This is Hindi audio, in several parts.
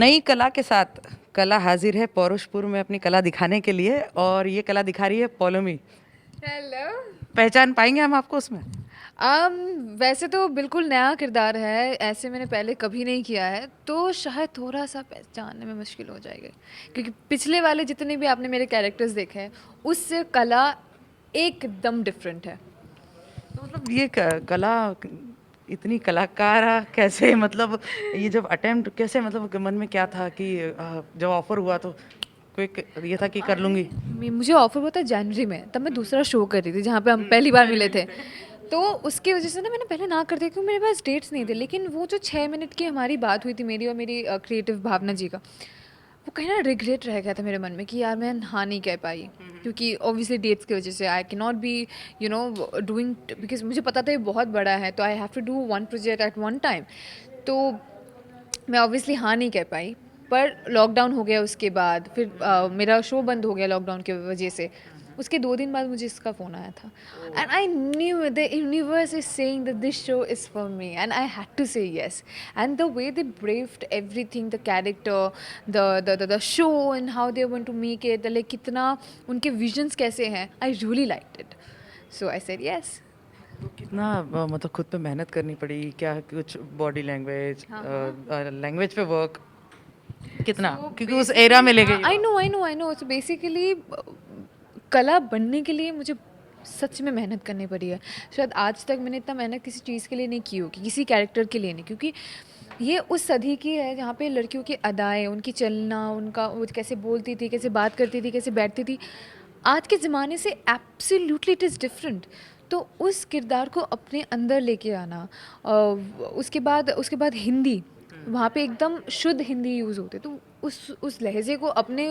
नई कला के साथ कला हाजिर है पौरुषपुर में अपनी कला दिखाने के लिए, और ये कला दिखा रही है पौलोमी। हेलो। पहचान पाएंगे हम आपको उसमें? um, वैसे तो बिल्कुल नया किरदार है, ऐसे मैंने पहले कभी नहीं किया है, तो शायद थोड़ा सा पहचानने में मुश्किल हो जाएगा, क्योंकि पिछले वाले जितने भी आपने मेरे कैरेक्टर्स देखे हैं उससे कला एकदम डिफरेंट है। तो मतलब ये कला इतनी कलाकार कैसे, मतलब ये जब अटेम्प्ट कैसे, मतलब मन में क्या था कि जब ऑफर हुआ तो कोई ये था कि कर लूंगी? मुझे ऑफर हुआ था जनवरी में, तब मैं दूसरा शो कर रही थी जहाँ पे हम पहली बार मिले थे। तो उसकी वजह से ना मैंने पहले ना कर दिया, क्योंकि मेरे पास डेट्स नहीं थे। लेकिन वो जो 6 मिनट की हमारी बात हुई थी, मेरी और मेरी क्रिएटिव भावना जी का, वो कहीं ना रिग्रेट रह गया था मेरे मन में कि यार मैं हाँ नहीं कह पाई, क्योंकि ऑब्वियसली डेट्स की वजह से I can not be doing, because मुझे पता था ये बहुत बड़ा है, तो I have to do one project at one time. तो मैं ऑब्वियसली हाँ नहीं कह पाई। पर लॉकडाउन हो गया उसके बाद, फिर मेरा शो बंद हो गया लॉकडाउन की वजह से। उसके 2 दिन बाद मुझे इसका फ़ोन आया था, and I knew the universe is saying that this show is for me, and I had to say yes. And the way they braved everything, the character, the show, and how they want to make it, like कितना उनके विजन्स कैसे हैं, I really liked it, so I said yes. तो कितना मतलब खुद पे मेहनत करनी पड़ी क्या, कुछ बॉडी लैंग्वेज, हाँ हाँ। लैंग्वेज पे वर्क कितना, सो क्योंकि उस एरा बेसिकली में ले हाँ, गई आई आप। No I know I know. So basically कला बनने के लिए मुझे सच में मेहनत करनी पड़ी है। शायद आज तक मैंने इतना मेहनत किसी चीज़ के लिए नहीं की होगी, किसी कैरेक्टर के लिए नहीं, क्योंकि ये उस सदी की है जहाँ पे लड़कियों की अदाएँ, उनकी चलना, उनका वो कैसे बोलती थी, कैसे बात करती थी, कैसे बैठती थी, आज के ज़माने से एब्सोल्युटली इट इज़ डिफरेंट। तो उस किरदार को अपने अंदर लेके आना, उसके बाद हिंदी, वहाँ पे एकदम शुद्ध हिंदी यूज़ होती है, तो उस लहजे को अपने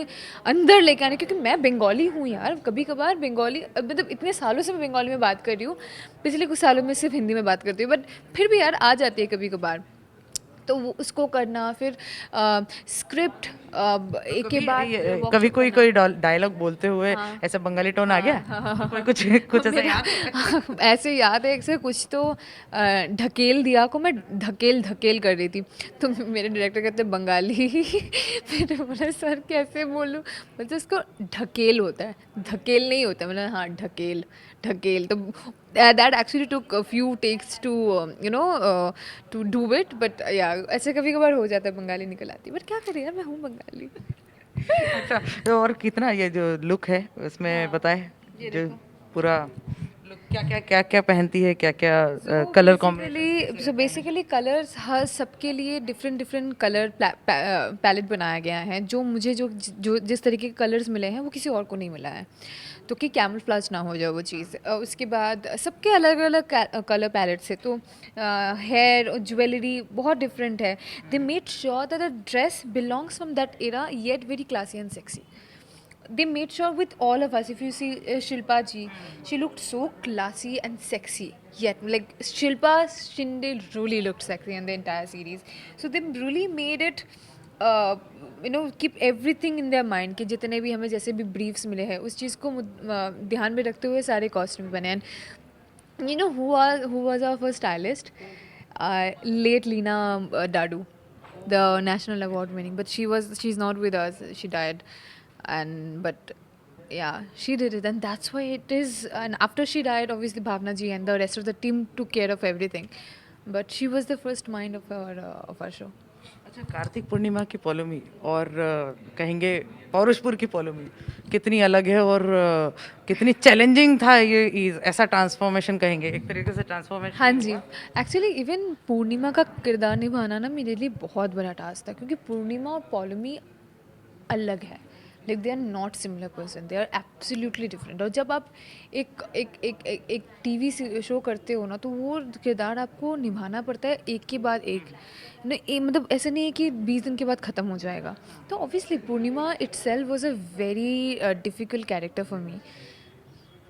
अंदर लेके आने, क्योंकि मैं बंगाली हूँ यार, कभी कभार बंगाली, मतलब इतने सालों से मैं बंगाली में बात कर रही हूँ, पिछले कुछ सालों में सिर्फ हिंदी में बात करती हूँ, बट फिर भी यार आ जाती है कभी कभार। तो वो उसको करना, फिर स्क्रिप्ट तो एक के कभी बाद कभी वर्कशॉप कोई करना। कोई डायलॉग बोलते हुए हाँ ऐसा बंगाली टोन आ हाँ गया? हाँ हाँ हाँ, कोई हाँ। कुछ कुछ ऐसा मेरा याद है? ऐसे याद है, ऐसे कुछ तो ढकेल दिया को मैं ढकेल ढकेल कर रही थी, तो मेरे डायरेक्टर कहते बंगाली फिर बोला सर कैसे बोलूँ, बोलते इसको ढकेल होता है, धकेल नहीं होता है। मैंने हाँ ढकेल ढकेल, तो that actually took few takes to to do it, but या ऐसे कभी कभार हो जाता है, बंगाली निकल आती है, बट क्या करें यार, मैं हूँ बंगाली। अच्छा, तो और कितना ये जो लुक है उसमें हाँ, बताए, ये जो देखो। पूरा लुक क्या क्या पहनती है, क्या क्या सो कलर कॉम्बिनेशन बेसिकली कैसे सो रहते हैं? बेसिकली कलर्स हर सबके लिए डिफरेंट डिफरेंट कलर पैलेट बनाया गया है। जो मुझे जो जिस तरीके के कलर्स मिले हैं वो किसी और को नहीं मिला है, तो कि कैमोफ्लेज ना हो जाए वो चीज़। उसके बाद सबके अलग अलग कलर पैलेट से, तो हेयर और ज्वेलरी बहुत डिफरेंट है। They made sure that the dress belongs from that era yet very classy and sexy. They made sure with all of us. If you see Shilpa ji, she looked so classy and sexy. Yet, like Shilpa Shinde really looked sexy in the entire series. So they really made it, keep everything in their mind कि जितने भी हमें जैसे भी briefs मिले हैं उस चीज़ को ध्यान में रखते हुए सारे costume बने। And you know who was our first stylist? Late Leena Dadu, the national award winning, but she's not with us. She died, and but yeah, she did it, and that's why it is. And after she died, obviously Bhavna ji and the rest of the team took care of everything, but she was the first mind of our show. अच्छा, कार्तिक पूर्णिमा की पौलोमी और कहेंगे पौरुषपुर की पौलोमी कितनी अलग है, और कितनी चैलेंजिंग था ये ऐसा ट्रांसफॉर्मेशन, कहेंगे एक तरीके से ट्रांसफॉर्मेशन हाँ ही जी, हुआ। एक्चुअली इवन पूर्णिमा का किरदार निभाना ना मेरे लिए बहुत बड़ा टास्क था, क्योंकि पूर्णिमा और पौलमी अलग है। Like they are not similar person, they are absolutely different. और जब आप एक एक एक एक, एक टीवी शो करते हो ना, तो वो किरदार आपको निभाना पड़ता है एक के बाद एक ना, मतलब ऐसा नहीं है कि 20 दिन के बाद ख़त्म हो जाएगा। तो obviously Purnima itself was a very difficult character for me,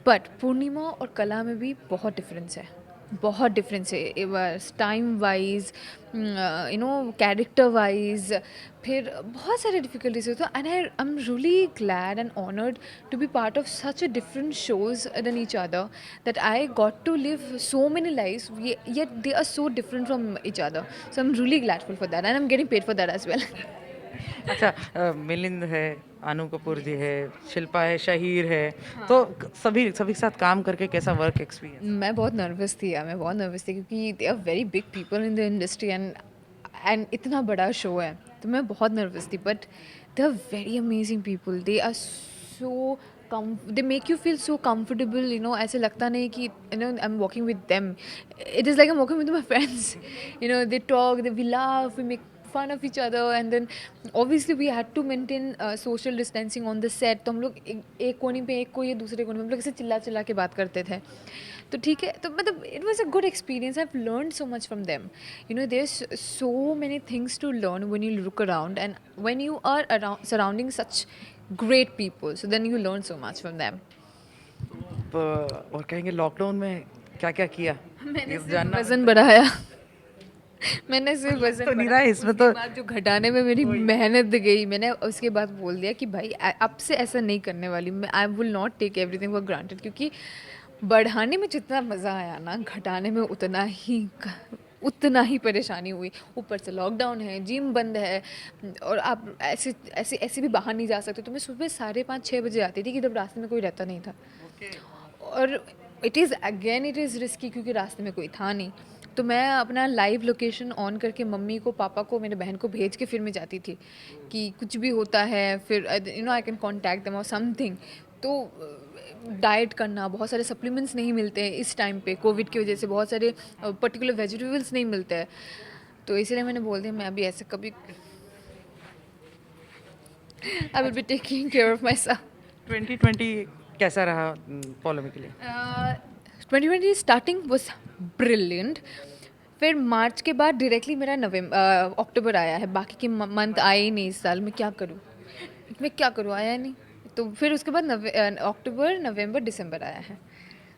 but Purnima और कला में भी बहुत डिफरेंस है, बहुत डिफरेंस है, टाइम वाइज, कैरेक्टर वाइज, फिर बहुत सारे डिफिकल्टीज होते हैं। And I am really glad and honoured to be part of such a different shows than each other, that I got to live so many life, yet they are so different from each other. So I am really gladful for that, and I am getting paid for that as well. अच्छा, मिलिंद है, अनु कपूर जी है, शिल्पा है, शहीर है, तो सभी सभी के साथ काम करके कैसा वर्क एक्सपीरियंस? मैं बहुत नर्वस थी यार, मैं बहुत नर्वस थी क्योंकि they are very big people in the industry and इतना बड़ा शो है, तो मैं बहुत नर्वस थी, but they are very amazing people, they are so they make you feel so comfortable, you know, ऐसे लगता नहीं कि you know I am walking with them, it is like I am walking with my friends, you know, they talk, they we laugh, we make fun of each other, and then obviously we had to maintain social distancing on the set, तो हम लोग एक कोने पे एक कोई दूसरे कोने पे हम लोग ऐसे चिल्ला चिल्ला के बात करते थे, तो ठीक है, तो मतलब it was a good experience, I have learn so much from them, you know, there is so many things to learn when you look around and when you are around surrounding such great people, so then you learn so much from them. और कहेंगे लॉकडाउन में क्या क्या किया? मैंने ये सिर्फ जानना वज़न बढ़ाया. मैंने सिर्फ वज़न तो नहीं बढ़ाया. रहा है इसमें, उसके तो बाद जो घटाने में मेरी मेहनत गई, मैंने उसके बाद बोल दिया कि भाई अब से ऐसा नहीं करने वाली मैं, I will not take everything for granted, क्योंकि बढ़ाने में जितना मज़ा आया ना, घटाने में उतना ही परेशानी हुई. ऊपर से लॉकडाउन है, जिम बंद है, और आप ऐसे ऐसे ऐसे भी बाहर नहीं जा सकते, तो मैं सुबह 5:30-6 बजे आती थी कि जब रास्ते में कोई रहता नहीं था, और इट इज़ रिस्की क्योंकि रास्ते में कोई था नहीं, तो मैं अपना लाइव लोकेशन ऑन करके मम्मी को, पापा को, मेरे बहन को भेज के फिर मैं जाती थी कि कुछ भी होता है फिर you know I can contact them और समथिंग. तो डाइट करना, बहुत सारे सप्लीमेंट्स नहीं मिलते हैं इस टाइम पे, कोविड की वजह से बहुत सारे पर्टिकुलर वेजिटेबल्स नहीं मिलते हैं, तो इसलिए मैंने बोल दिया मैं अभी ऐसे कभी I will be taking care of my self. 2020 कैसा रहा फॉलो में के लिए? 2020 स्टार्टिंग वॉज ब्रिलियंट, फिर मार्च के बाद डायरेक्टली मेरा अक्टूबर आया है, बाकी के मंथ आए ही नहीं इस साल. मैं क्या करूँ, आया नहीं, तो फिर उसके बाद अक्टूबर, नवंबर, दिसंबर आया है,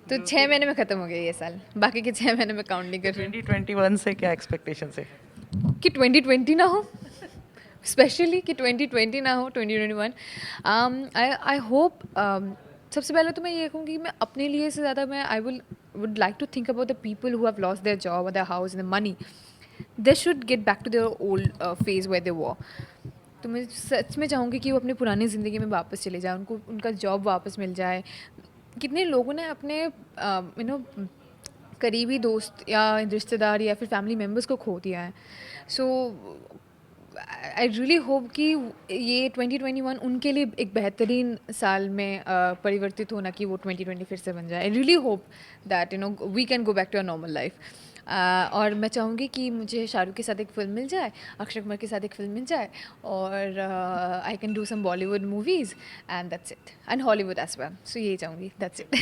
तो 6 महीने में ख़त्म हो गया ये साल, बाकी के 6 महीने में काउंट नहीं कर रही हूँ. 2021 से क्या एक्सपेक्टेशन है? कि 2020 ना हो, स्पेशली कि 2020 ना हो, 2021. आई होप, सबसे पहले तो मैं ये कहूँगी मैं अपने लिए से ज़्यादा मैं I would like to think about the people who have lost their job और their house and the money. They should get back to their old phase where they were. तो मैं सच में चाहूँगी कि वो अपनी पुरानी ज़िंदगी में वापस चले जाए, उनको उनका जॉब वापस मिल जाए. कितने लोगों ने अपने यू नो करीबी दोस्त या रिश्तेदार या फिर फैमिली मेम्बर्स को खो दिया है. सो आई रियली होप कि ये 2021 उनके लिए एक बेहतरीन साल में परिवर्तित होना, कि वो 2020 फिर से बन जाए. I really hope that you know we can go back to our normal life. और मैं चाहूँगी कि मुझे शाहरुख के साथ एक फ़िल्म मिल जाए, अक्षय कुमार के साथ एक फ़िल्म मिल जाए, और I can do some Bollywood movies and that's it, and Hollywood as well. सो यही चाहूँगी, दैट्स इट.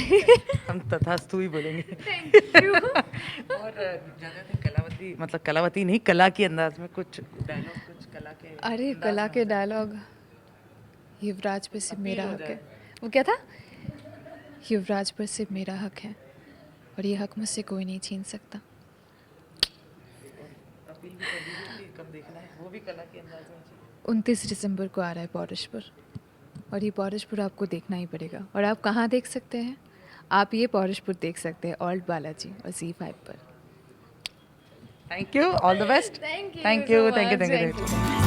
हम तथास्तु ही बोलेंगे. और ज़्यादातर कलावती, मतलब कलावती नहीं, कला के अंदाज में कुछ डायलॉग, कुछ कला के अरे कला के डायलॉग, युवराज पर से मेरा हक है, वो क्या था, युवराज पर से मेरा हक है और ये हक मुझसे कोई नहीं छीन सकता. कब देखना है वो भी कला के अंदाज में? 29 दिसंबर को आ रहा है पौरुषपुर, और ये पौरुषपुर आपको देखना ही पड़ेगा. और आप कहाँ देख सकते हैं? आप ये पौरुषपुर देख सकते हैं ऑल्ट बालाजी और ZEE5 पर. Thank you, all the best. Thank you thank so you, much. Thank you, thank Thank you. you.